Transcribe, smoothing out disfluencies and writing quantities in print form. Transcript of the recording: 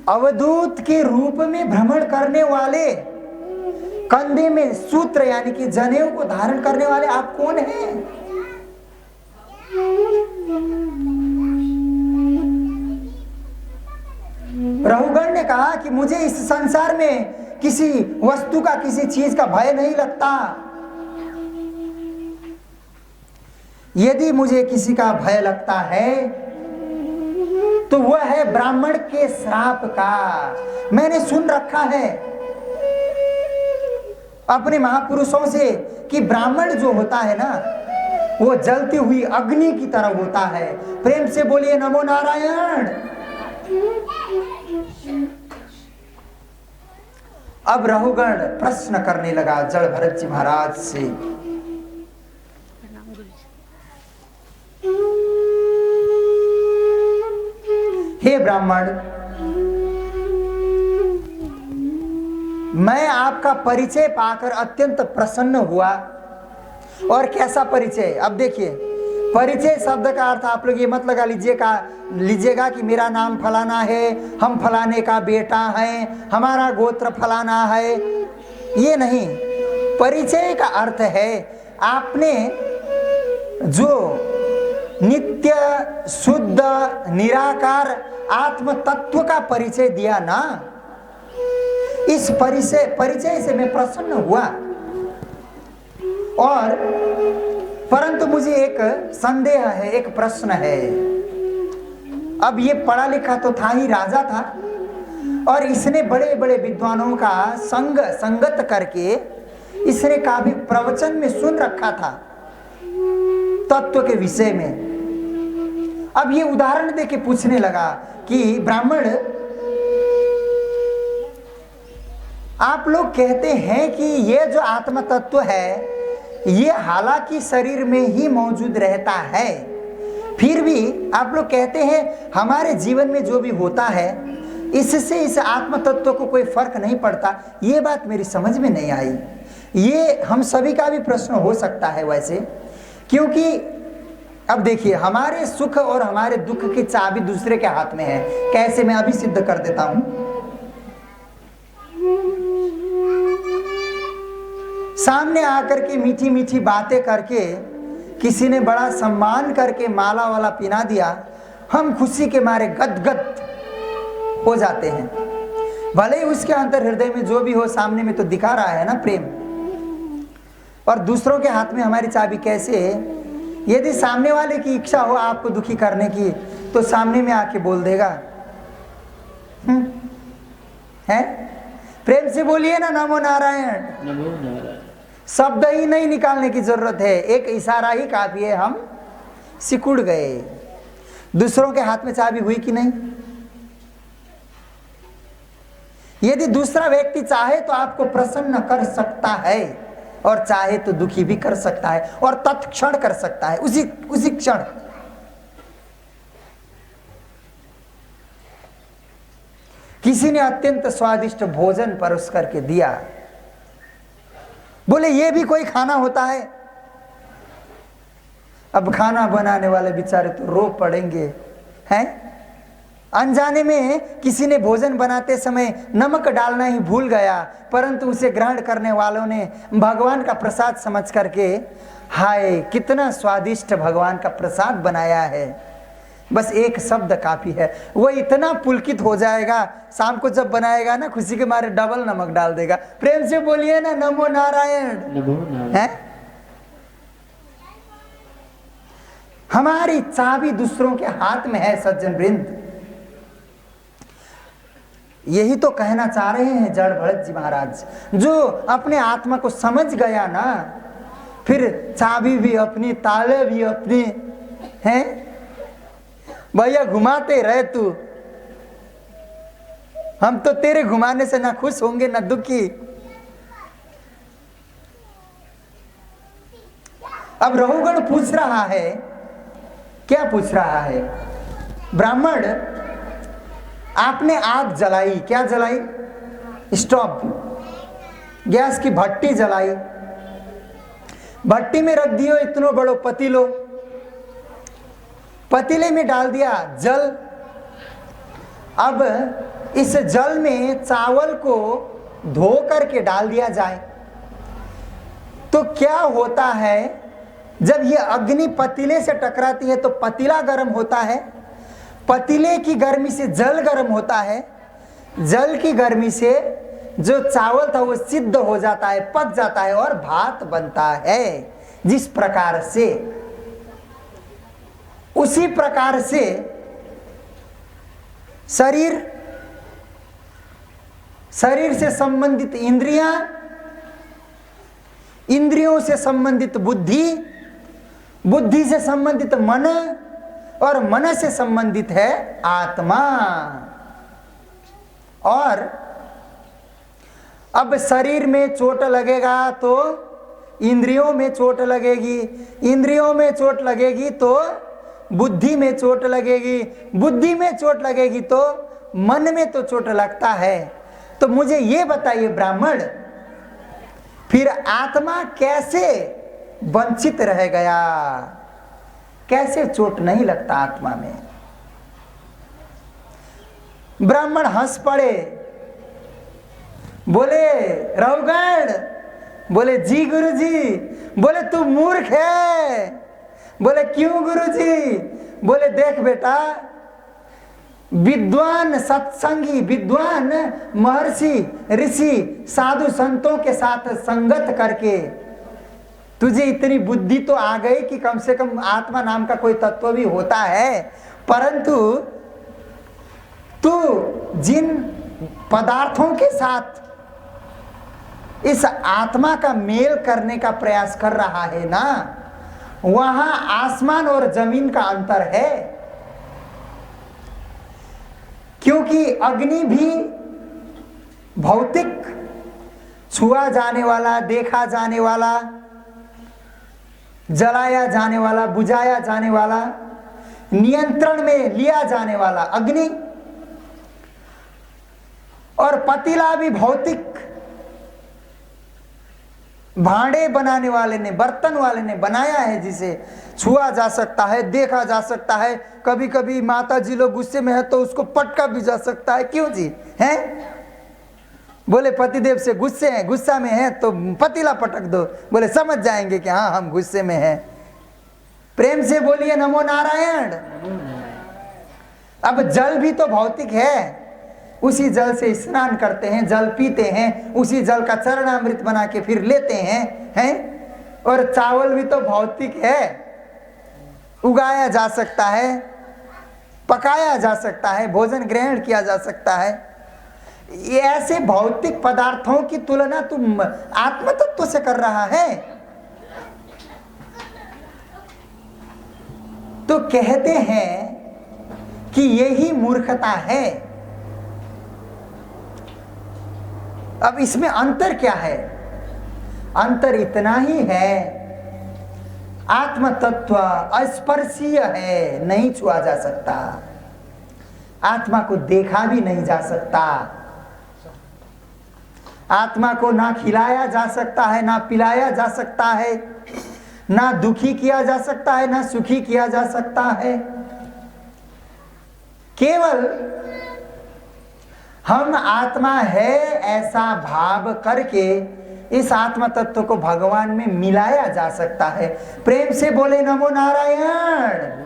अवधूत के रूप में भ्रमण करने वाले, कंधे में सूत्र यानी कि जनेऊ को धारण करने वाले आप कौन हैं? रहुगण ने कहा कि मुझे इस संसार में किसी वस्तु का, किसी चीज का भय नहीं लगता। यदि मुझे किसी का भय लगता है तो वह है ब्राह्मण के श्राप का। मैंने सुन रखा है अपने महापुरुषों से कि ब्राह्मण जो होता है ना, वो जलती हुई अग्नि की तरह होता है। प्रेम से बोलिए नमो नारायण। अब रहुगण प्रश्न करने लगा जड़ भरत जी महाराज से, हे ब्राह्मण, मैं आपका परिचय पाकर अत्यंत प्रसन्न हुआ। और कैसा परिचय? अब देखिए, परिचय शब्द का अर्थ आप लोग ये मत लगा लीजिएगा कि मेरा नाम फलाना है, हम फलाने का बेटा हैं, हमारा गोत्र फलाना है। ये नहीं, परिचय का अर्थ है आपने जो नित्य शुद्ध निराकार आत्म तत्व का परिचय दिया ना, इस परिचय से मैं प्रसन्न हुआ। और परंतु मुझे एक संदेह है, एक प्रश्न है। अब ये पढ़ा लिखा तो था ही, राजा था, और इसने बड़े बड़े विद्वानों का संगत करके इसने काफी प्रवचन में सुन रखा था तत्व के विषय में। अब ये उदाहरण देके पूछने लगा कि ब्राह्मण, आप लोग कहते हैं कि ये जो आत्म तत्व है ये हालांकि शरीर में ही मौजूद रहता है, फिर भी आप लोग कहते हैं हमारे जीवन में जो भी होता है इससे इस आत्म तत्व को कोई फर्क नहीं पड़ता। ये बात मेरी समझ में नहीं आई। ये हम सभी का भी प्रश्न हो सकता है वैसे, क्योंकि अब देखिए, हमारे सुख और हमारे दुख की चाबी दूसरे के हाथ में है। कैसे? मैं अभी सिद्ध कर देता हूं। सामने आकर के मीठी मीठी बातें करके किसी ने बड़ा सम्मान करके माला वाला पिना दिया, हम खुशी के मारे गदगद हो जाते हैं। भले ही उसके अंतर हृदय में जो भी हो, सामने में तो दिखा रहा है ना प्रेम। और दूसरों के हाथ में हमारी चाबी कैसे है? यदि सामने वाले की इच्छा हो आपको दुखी करने की तो सामने में आके बोल देगा। है? प्रेम से बोलिए ना नमो नारायण। नमो नारायण। शब्द ही नहीं निकालने की जरूरत है, एक इशारा ही काफी है, हम सिकुड़ गए। दूसरों के हाथ में चाबी हुई कि नहीं? यदि दूसरा व्यक्ति चाहे तो आपको प्रसन्न कर सकता है और चाहे तो दुखी भी कर सकता है, और तत्क्षण कर सकता है, उसी क्षण। किसी ने अत्यंत स्वादिष्ट भोजन परोस करके दिया, बोले ये भी कोई खाना होता है? अब खाना बनाने वाले बेचारे तो रो पड़ेंगे, हैं? अनजाने में किसी ने भोजन बनाते समय नमक डालना ही भूल गया, परंतु उसे ग्रहण करने वालों ने भगवान का प्रसाद समझ करके, हाय कितना स्वादिष्ट भगवान का प्रसाद बनाया है, बस एक शब्द काफी है। वो इतना पुलकित हो जाएगा, शाम को जब बनाएगा ना, खुशी के मारे डबल नमक डाल देगा। प्रेम से बोलिए ना नमो नारायण। नमो नारायण। है? हमारी चाबी दूसरों के हाथ में है सज्जन वृंद। यही तो कहना चाह रहे हैं जड़ भरत जी महाराज। जो अपने आत्मा को समझ गया ना, फिर चाबी भी अपनी, ताले भी अपने हैं। भैया घुमाते रहे तू, हम तो तेरे घुमाने से ना खुश होंगे ना दुखी। अब रहुगण पूछ रहा है, क्या पूछ रहा है? ब्राह्मण, आपने आग जलाई, क्या जलाई? स्टोव, गैस की भट्टी जलाई। भट्टी में रख दियो इतनो बड़ो पतीलो, पतीले में डाल दिया जल, अब इस जल में चावल को धो करके डाल दिया जाए तो क्या होता है? जब ये अग्नि पतीले से टकराती है तो पतीला गर्म होता है, पतीले की गर्मी से जल गर्म होता है, जल की गर्मी से जो चावल था वो सिद्ध हो जाता है, पक जाता है और भात बनता है। जिस प्रकार से, उसी प्रकार से शरीर से संबंधित इंद्रियां, इंद्रियों से संबंधित बुद्धि, बुद्धि से संबंधित मन और मन से संबंधित है आत्मा। और अब शरीर में चोट लगेगा तो इंद्रियों में चोट लगेगी, इंद्रियों में चोट लगेगी तो बुद्धि में चोट लगेगी, बुद्धि में चोट लगेगी तो मन में तो चोट लगता है। तो मुझे ये बताइए ब्राह्मण, फिर आत्मा कैसे वंचित रह गया? कैसे चोट नहीं लगता आत्मा में? ब्राह्मण हंस पड़े, बोले रवगण, बोले जी गुरुजी, बोले तू मूर्ख है। बोले क्यों गुरुजी? बोले देख बेटा, विद्वान सत्संगी, विद्वान महर्षि ऋषि साधु संतों के साथ संगत करके तुझे इतनी बुद्धि तो आ गई कि कम से कम आत्मा नाम का कोई तत्व भी होता है, परंतु तू जिन पदार्थों के साथ इस आत्मा का मेल करने का प्रयास कर रहा है ना, वहां आसमान और जमीन का अंतर है। क्योंकि अग्नि भी भौतिक, छुआ जाने वाला, देखा जाने वाला, जलाया जाने वाला, बुझाया जाने वाला, नियंत्रण में लिया जाने वाला अग्नि, और पतीला भी भौतिक, भांडे बनाने वाले ने, बर्तन वाले ने बनाया है, जिसे छुआ जा सकता है, देखा जा सकता है। कभी कभी माता जी लोग गुस्से में है तो उसको पटका भी जा सकता है। क्यों जी? हैं? बोले पतिदेव से गुस्से हैं, गुस्सा में हैं तो पतीला पटक दो, बोले समझ जाएंगे कि हाँ हम गुस्से में हैं। प्रेम से बोलिए नमो नारायण। अब जल भी तो भौतिक है, उसी जल से स्नान करते हैं, जल पीते हैं, उसी जल का चरणामृत बना के फिर लेते हैं। और चावल भी तो भौतिक है, उगाया जा सकता है, पकाया जा सकता है, भोजन ग्रहण किया जा सकता है। ये ऐसे भौतिक पदार्थों की तुलना तुम आत्म तत्व से कर रहा है। तो कहते हैं कि यही मूर्खता है। अब इसमें अंतर क्या है? अंतर इतना ही है, आत्म तत्व अस्पर्शीय है, नहीं छुआ जा सकता, आत्मा को देखा भी नहीं जा सकता, आत्मा को ना खिलाया जा सकता है, ना पिलाया जा सकता है, ना दुखी किया जा सकता है, ना सुखी किया जा सकता है। केवल हम आत्मा है ऐसा भाव करके इस आत्मा तत्व को भगवान में मिलाया जा सकता है। प्रेम से बोले नमो नारायण।